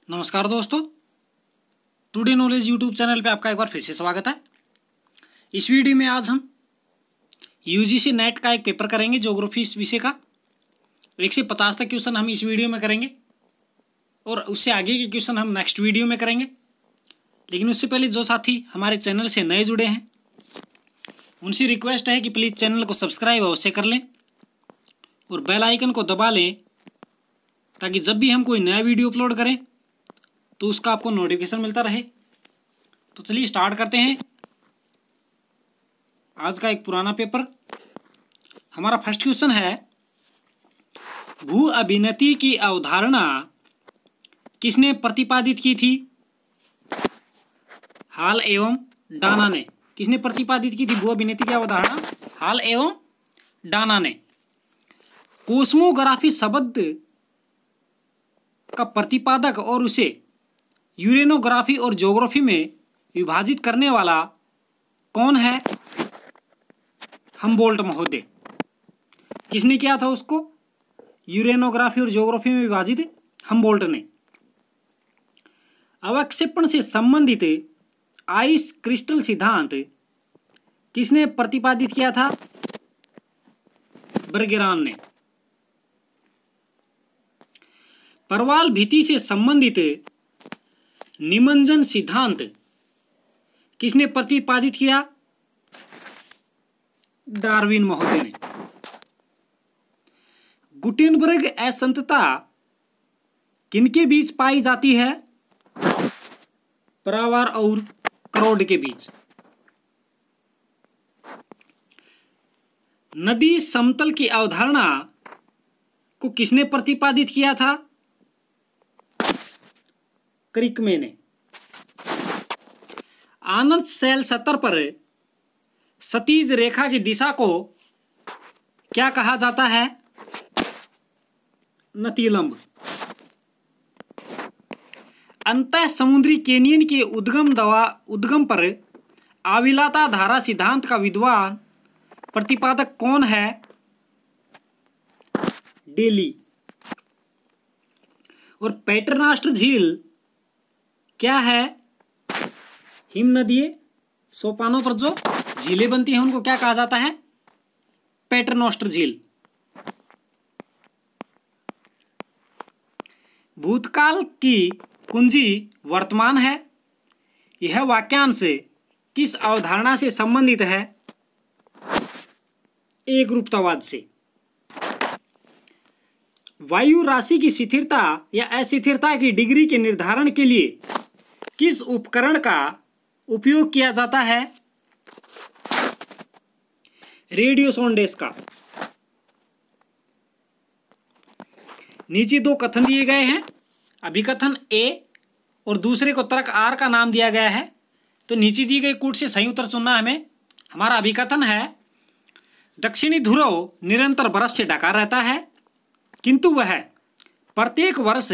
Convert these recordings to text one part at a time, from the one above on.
नमस्कार दोस्तों, today knowledge YouTube channel पे आपका एक बार फिर से स्वागत है। इस वीडियो में आज हम यूजीसी नेट का एक पेपर करेंगे ज्योग्राफी इस विषय का। 1 से 50 तक क्वेश्चन हम इस वीडियो में करेंगे और उससे आगे के क्वेश्चन हम नेक्स्ट वीडियो में करेंगे। लेकिन उससे पहले जो साथी हमारे चैनल से नए जुड़े हैं उनसे रिक्वेस्ट है कि प्लीज़ चैनल को सब्सक्राइब अवश्य कर लें और बेल आइकन को दबा लें ताकि जब भी हम कोई नया वीडियो अपलोड करें तो उसका आपको नोटिफिकेशन मिलता रहे। तो चलिए स्टार्ट करते हैं आज का एक पुराना पेपर। हमारा फर्स्ट क्वेश्चन है, भू अभिनति की अवधारणा किसने प्रतिपादित की थी? हॉल एवं डाना ने। किसने प्रतिपादित की थी भू अभिनति की अवधारणा? हॉल एवं डाना ने। कोस्मोग्राफी शब्द का प्रतिपादक और उसे यूरेनोग्राफी और ज्योग्राफी में विभाजित करने वाला कौन है? हम्बोल्ट महोदय। किसने किया था उसको यूरेनोग्राफी और ज्योग्राफी में विभाजित? हम्बोल्ट ने। अवक्षेपण से संबंधित आइस क्रिस्टल सिद्धांत किसने प्रतिपादित किया था? बर्गेरान ने। परवाल भित्ति से संबंधित निमज्जन सिद्धांत किसने प्रतिपादित किया? डार्विन महोदय ने। गुटेनबर्ग असंतता किनके बीच पाई जाती है? परावार और क्रोड के बीच। नदी समतल की अवधारणा को किसने प्रतिपादित किया था? क्रिकमे ने। आनंद शैल सतह पर क्षैतिज रेखा की दिशा को क्या कहा जाता है? नतीलंब। अंतः समुद्री कैनियन के उद्गम पर आविलाता धारा सिद्धांत का विद्वान प्रतिपादक कौन है? डेली। और पैटरनॉस्टर झील क्या है? हिम नदीय सोपानों पर जो झीलें बनती हैं उनको क्या कहा जाता है? पैटरनॉस्टर झील। भूतकाल की कुंजी वर्तमान है। यह वाक्यांश किस अवधारणा से संबंधित है? एकरूपतावाद से। वायु राशि की स्थिरता या अस्थिरता की डिग्री के निर्धारण के लिए किस उपकरण का उपयोग किया जाता है? रेडियो सोंडेस का। नीचे दो कथन दिए गए हैं, अभिकथन ए और दूसरे को तर्क आर का नाम दिया गया है। तो नीचे दी गई कूट से सही उत्तर चुनना हमें। हमारा अभिकथन है, दक्षिणी ध्रुव निरंतर बर्फ से ढका रहता है किंतु वह प्रत्येक वर्ष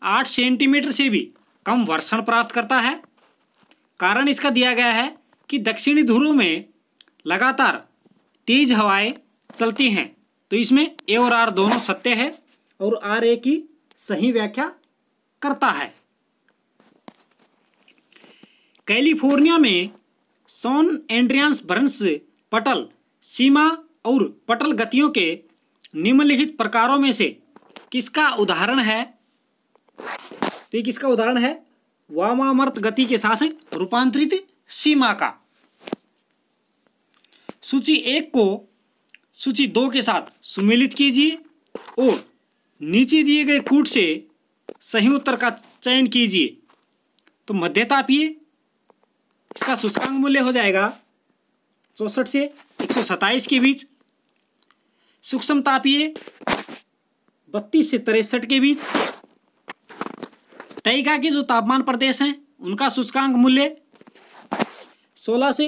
8 सेंटीमीटर से भी कम वर्षण प्राप्त करता है। कारण इसका दिया गया है कि दक्षिणी ध्रुव में लगातार तेज हवाएं चलती हैं। तो इसमें ए और आर दोनों सत्य है और आर ए की सही व्याख्या करता है। कैलिफोर्निया में सैन एंड्रियास बर्न्स पटल सीमा और पटल गतियों के निम्नलिखित प्रकारों में से किसका उदाहरण है? तो किसका उदाहरण है? वामावर्त गति के साथ रूपांतरित सीमा का। सूची 1 को सूची 2 के साथ सुमेलित कीजिए और नीचे दिए गए कूट से सही उत्तर का चयन कीजिए। तो मध्यतापीय, इसका सूचकांक मूल्य हो जाएगा 64 से 127 के बीच। सूक्ष्म तापीय 32 से 63 के बीच। तैगा के जो तापमान प्रदेश हैं उनका सूचकांक मूल्य 16 से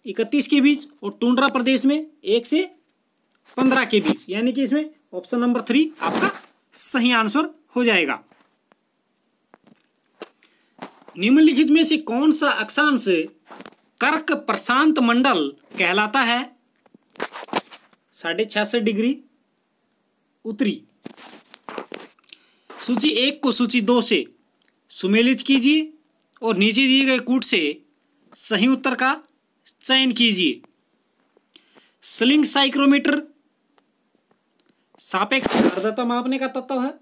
31 के बीच और टुंड्रा प्रदेश में 1 से 15 के बीच। यानी कि इसमें ऑप्शन नंबर 3 आपका सही आंसर हो जाएगा। निम्नलिखित में से कौन सा अक्षांश कर्क प्रशांत मंडल कहलाता है? 66.5 डिग्री उत्तरी। सूची 1 को सूची 2 से सुमेलित कीजिए और नीचे दिए गए कूट से सही उत्तर का चयन कीजिए। स्लिंग साइक्रोमीटर सापेक्ष आर्द्रता मापने का तत्व है।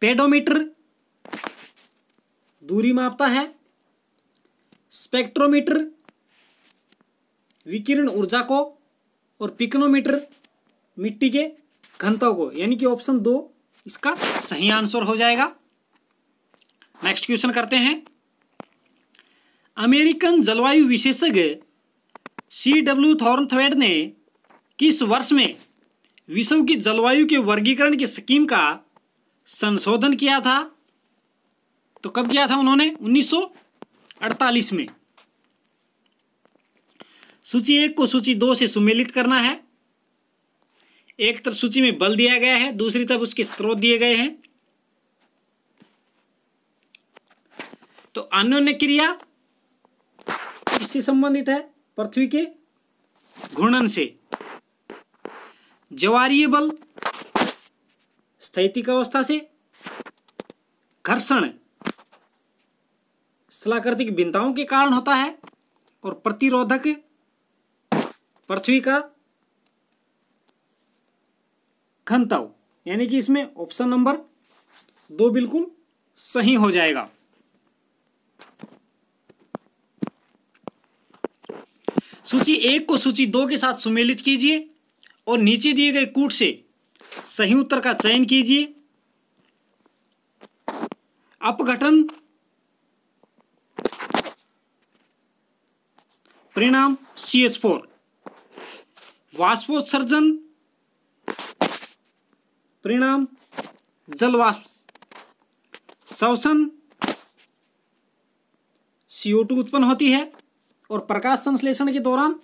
पेडोमीटर दूरी मापता है। स्पेक्ट्रोमीटर विकिरण ऊर्जा को और पिकनोमीटर मिट्टी के घनत्व को, यानी कि ऑप्शन 2 इसका सही आंसर हो जाएगा। नेक्स्ट क्वेश्चन करते हैं। अमेरिकन जलवायु विशेषज्ञ C.W. थॉर्नथवेट ने किस वर्ष में विश्व की जलवायु के वर्गीकरण की स्कीम का संशोधन किया था? तो कब किया था उन्होंने? 1948 में। सूची 1 को सूची 2 से सुमेलित करना है। एक तरफ सूची में बल दिया गया है, दूसरी तरफ उसके स्रोत दिए गए हैं। तो अन्योन्य क्रिया इससे संबंधित है, पृथ्वी के घूर्णन से। ज्वारीय बल स्थैतिक अवस्था से। घर्षण स्थलाकृतिक भिन्नताओं के कारण होता है। और प्रतिरोधक पृथ्वी का घनत्व, यानी कि इसमें ऑप्शन नंबर 2 बिल्कुल सही हो जाएगा। सूची 1 को सूची 2 के साथ सुमेलित कीजिए और नीचे दिए गए कूट से सही उत्तर का चयन कीजिए। अपघटन परिणाम CH4। वाष्पोत्सर्जन परिणाम जल वाष्प। श्वसन CO2 उत्पन्न होती है और प्रकाश संश्लेषण के दौरान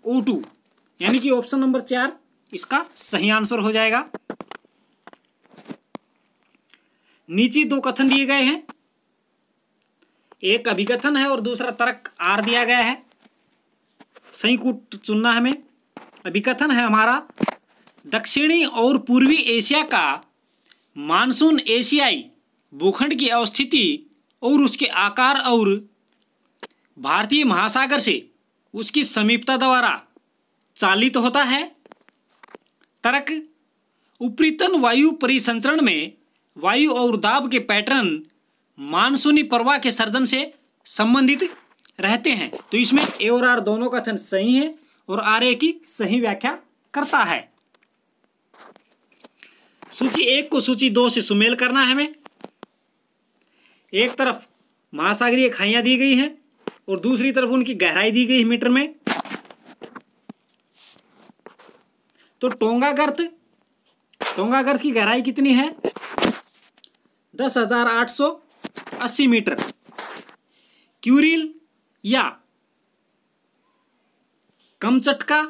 O2, यानी कि ऑप्शन नंबर 4 इसका सही आंसर हो जाएगा। नीचे 2 कथन दिए गए हैं, एक अभिकथन है और दूसरा तर्क आर दिया गया है। सही कूट चुनना है हमें। अभिकथन है हमारा, दक्षिणी और पूर्वी एशिया का मानसून एशियाई भूखंड की अवस्थिति और उसके आकार और भारतीय महासागर से उसकी समीपता द्वारा चालित होता है। तर्क, उपरीतन वायु परिसंचरण में वायु और दाब के पैटर्न मानसूनी प्रवाह के सर्जन से संबंधित रहते हैं। तो इसमें ए और आर दोनों कथन सही है और आर ए की सही व्याख्या करता है। सूची 1 को सूची 2 से सुमेल करना है हमें। एक तरफ महासागरीय खाइयां दी गई हैं और दूसरी तरफ उनकी गहराई दी गई है मीटर में। तो टोंगा गर्त की गहराई कितनी है? 10,880 मीटर। क्यूरिल या कमचटका,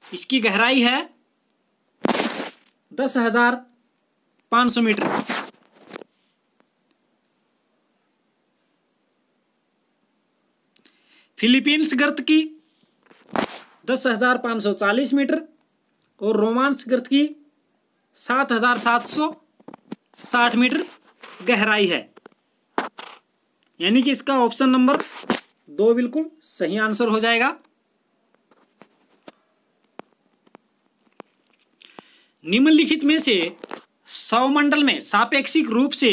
इसकी गहराई है 10,500 मीटर। फिलीपींस गर्त की 10,540 मीटर और रोमांस गर्त की 7,760 मीटर गहराई है, यानी कि इसका ऑप्शन नंबर 2 बिल्कुल सही आंसर हो जाएगा। निम्नलिखित में से सौरमंडल में सापेक्षिक रूप से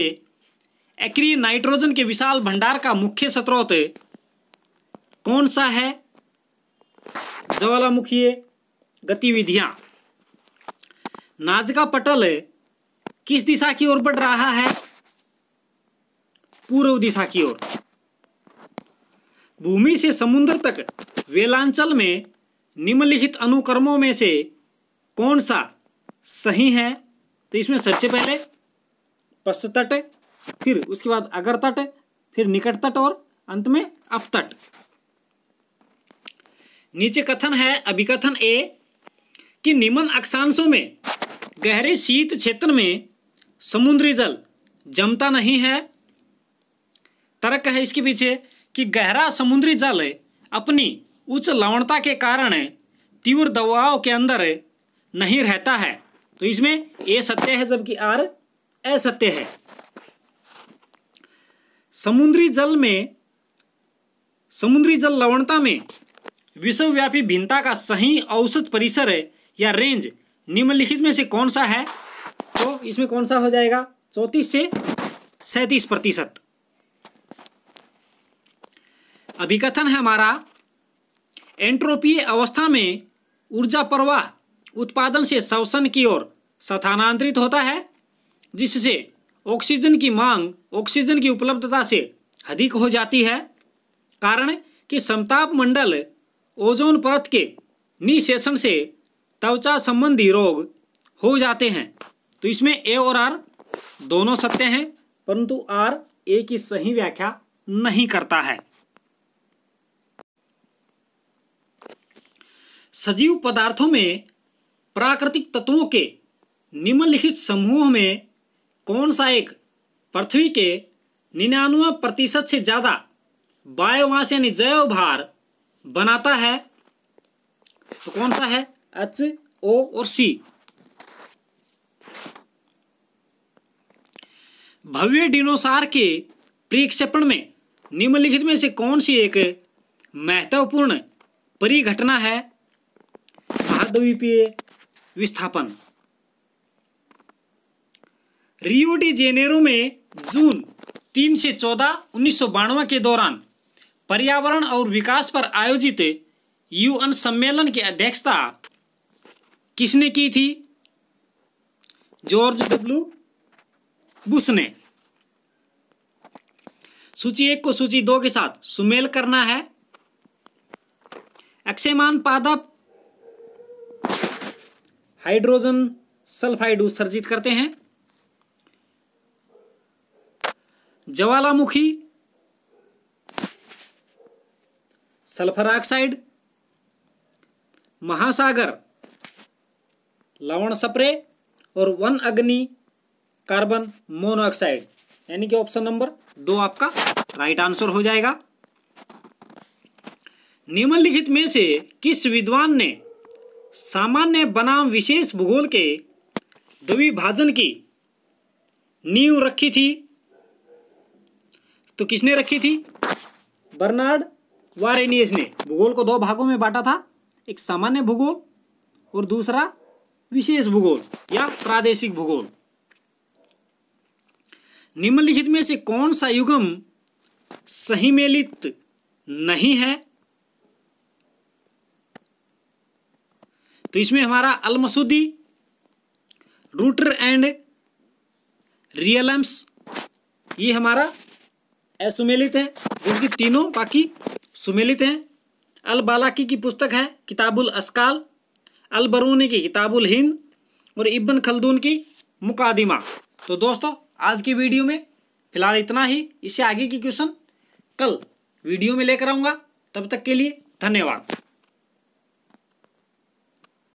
एक्रिय नाइट्रोजन के विशाल भंडार का मुख्य स्रोत कौन सा है? ज्वालामुखीय गतिविधियां। नाजका पटल किस दिशा की ओर बढ़ रहा है? पूर्व दिशा की ओर। भूमि से समुद्र तक वेलांचल में निम्नलिखित अनुक्रमों में से कौन सा सही है? तो इसमें सबसे पहले पश्च तट, फिर उसके बाद अगर तट, फिर निकट तट और अंत में अपतट। नीचे कथन है, अभिकथन ए कि निम्न अक्षांशों में गहरे शीत क्षेत्र में समुद्री जल जमता नहीं है। तर्क है इसके पीछे कि गहरा समुद्री जल अपनी उच्च लवणता के कारण तीव्र दबाव के अंदर नहीं रहता है। तो इसमें ए सत्य है जबकि आर असत्य है। समुद्री जल लवणता में विश्वव्यापी भिन्नता का सही औसत परिसर या रेंज निम्नलिखित में से कौन सा है? तो इसमें कौन सा हो जाएगा? 34 से 37%। अभिकथन है हमारा, एंट्रोपी अवस्था में ऊर्जा प्रवाह उत्पादन से श्वसन की ओर स्थानांतरित होता है, जिससे ऑक्सीजन की मांग ऑक्सीजन की उपलब्धता से अधिक हो जाती है। कारण कि समताप मंडल ओजोन परत के निःशेषण से त्वचा संबंधी रोग हो जाते हैं। तो इसमें ए और आर दोनों सत्य हैं, परंतु आर ए की सही व्याख्या नहीं करता है। सजीव पदार्थों में प्राकृतिक तत्वों के निम्नलिखित समूह में कौन सा एक पृथ्वी के 99% से ज़्यादा बायोमास यानी जैव भार बनाता है? तो कौन सा है? एच, ओ और सी। भव्य डिनोसार के प्रक्षेपण में निम्नलिखित में से कौन सी एक महत्वपूर्ण परिघटना है? महाद्वीपीय विस्थापन। रियो डी जेनेरो में जून 3 से 14, 1992 के दौरान पर्यावरण और विकास पर आयोजित यूएन सम्मेलन की अध्यक्षता किसने की थी? जॉर्ज डब्ल्यू बुश ने। सूची 1 को सूची 2 के साथ सुमेल करना है। अक्षयमान पादप हाइड्रोजन सल्फाइड उत्सर्जित करते हैं। ज्वालामुखी सल्फर ऑक्साइड, महासागर लवण स्प्रे और वन अग्नि कार्बन मोनोऑक्साइड, यानी कि ऑप्शन नंबर 2 आपका राइट आंसर हो जाएगा। निम्नलिखित में से किस विद्वान ने सामान्य बनाम विशेष भूगोल के द्विभाजन की नींव रखी थी? तो किसने रखी थी? बर्नार्ड वारेनियस ने भूगोल को 2 भागों में बांटा था, एक सामान्य भूगोल और दूसरा विशेष भूगोल या प्रादेशिक भूगोल। निम्नलिखित में से कौन सा युग्म सहीमेलित नहीं है? तो इसमें हमारा अल-मसूदी, रूटर एंड रियलम्स ये हमारा असुमेलित है, जबकि तीनों बाकी सुमेलित हैं। अल-बालाकी की पुस्तक है किताबुल अस्काल, अल-बरूनी की किताबुल हिंद और इब्न खल्दून की मुकादिमा। तो दोस्तों आज की वीडियो में फिलहाल इतना ही। इससे आगे की क्वेश्चन कल वीडियो में लेकर आऊँगा। तब तक के लिए धन्यवाद।